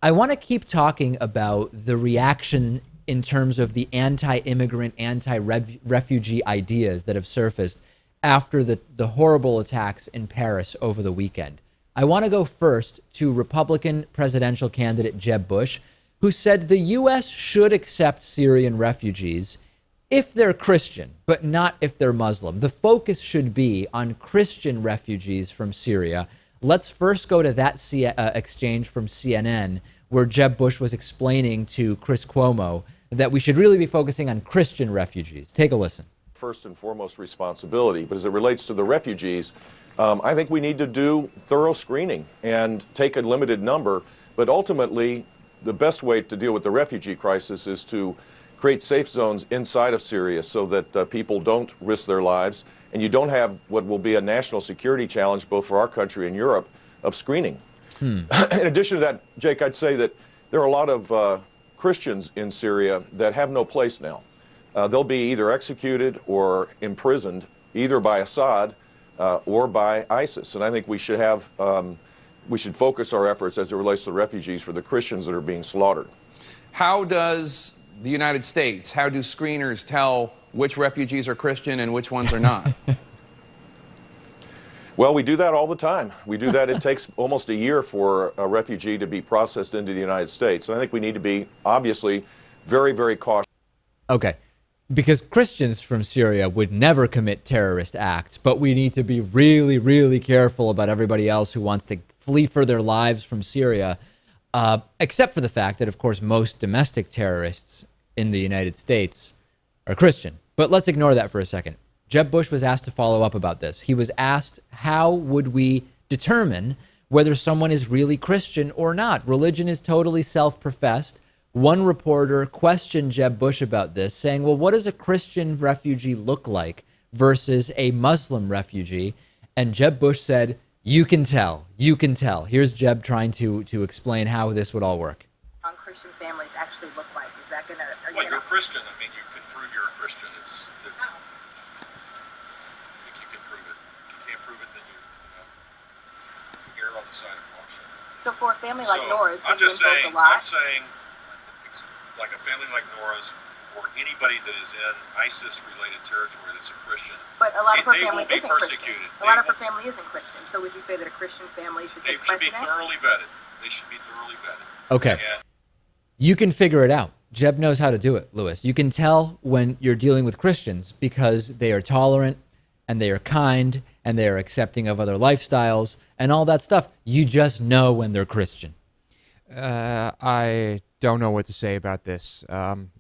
I want to keep talking about the reaction in terms of the anti-immigrant, anti-refugee ideas that have surfaced after the horrible attacks in Paris over the weekend. I want to go first to Republican presidential candidate Jeb Bush, who said the U.S. should accept Syrian refugees if they're Christian, but not if they're Muslim. The focus should be on Christian refugees from Syria. Let's first go to that exchange from CNN, where Jeb Bush was explaining to Chris Cuomo that we should really be focusing on Christian refugees. Take a listen. First and foremost responsibility, but as it relates to the refugees, I think we need to do thorough screening and take a limited number, but ultimately the best way to deal with the refugee crisis is to create safe zones inside of Syria so that people don't risk their lives, and you don't have what will be a national security challenge both for our country and Europe of screening. In addition to that, Jake, I'd say that there are a lot of Christians in Syria that have no place now. They'll be either executed or imprisoned either by Assad or by ISIS. And I think we should have, we should focus our efforts as it relates to the refugees for the Christians that are being slaughtered. How does the United States, how do screeners tell which refugees are Christian and which ones are not? Well, we do that all the time. We do that. It takes almost a year for a refugee to be processed into the United States. And I think we need to be, obviously, very, very cautious. Okay. Because Christians from Syria would never commit terrorist acts, but we need to be really, really careful about everybody else who wants to flee for their lives from Syria, except for the fact that, of course, most domestic terrorists in the United States are Christian. But let's ignore that for a second. Jeb Bush was asked to follow up about this. He was asked, how would we determine whether someone is really Christian or not? Religion is totally self-professed. One reporter questioned Jeb Bush about this, saying, well, what does a Christian refugee look like versus a Muslim refugee? And Jeb Bush said, you can tell. You can tell. Here's Jeb trying to explain how this would all work. On Christian families actually look like? Is that going to... Well, you're a Christian. I mean, you can prove you're a Christian. It's... I think you can prove it. If you can't prove it, then you err on the side of caution. So for a family like Nora's, I'm just saying, it's like a family like Nora's or anybody that is in ISIS-related territory that's a Christian, but a lot of her they family will be isn't persecuted. Christian. A lot of her family isn't Christian. So would you say that a Christian family should take precedent? They should be thoroughly vetted. They should be thoroughly vetted. Okay. You can figure it out. Jeb knows how to do it, Lewis. You can tell when you're dealing with Christians because they are tolerant and they are kind and they are accepting of other lifestyles and all that stuff. You just know when they're Christian. I don't know what to say about this.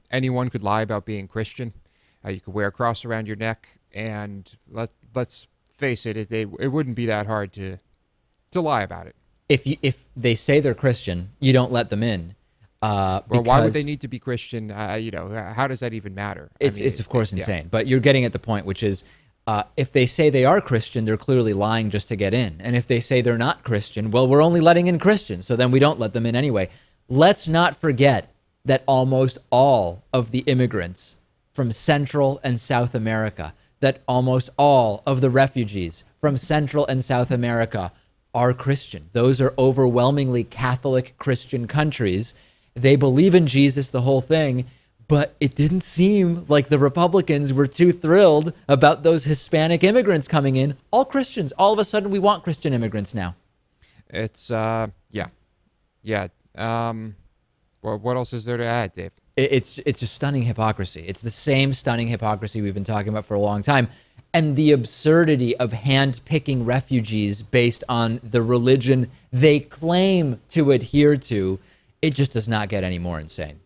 Anyone could lie about being Christian. You could wear a cross around your neck, and let's face it, it wouldn't be that hard to lie about it. If they say they're Christian, you don't let them in. Well, why would they need to be Christian? How does that even matter? It's of course insane. But you're getting at the point, which is if they say they are Christian, they're clearly lying just to get in. And if they say they're not Christian, well, we're only letting in Christians, so then we don't let them in anyway. Let's not forget that almost all of the immigrants from Central and South America, that almost all of the refugees from Central and South America are Christian. Those are overwhelmingly Catholic Christian countries. They believe in Jesus, the whole thing, but it didn't seem like the Republicans were too thrilled about those Hispanic immigrants coming in. All Christians. All of a sudden, we want Christian immigrants now. It's, yeah. Well, what else is there to add, Dave? It's a stunning hypocrisy. It's the same stunning hypocrisy we've been talking about for a long time. And the absurdity of hand-picking refugees based on the religion they claim to adhere to, it just does not get any more insane.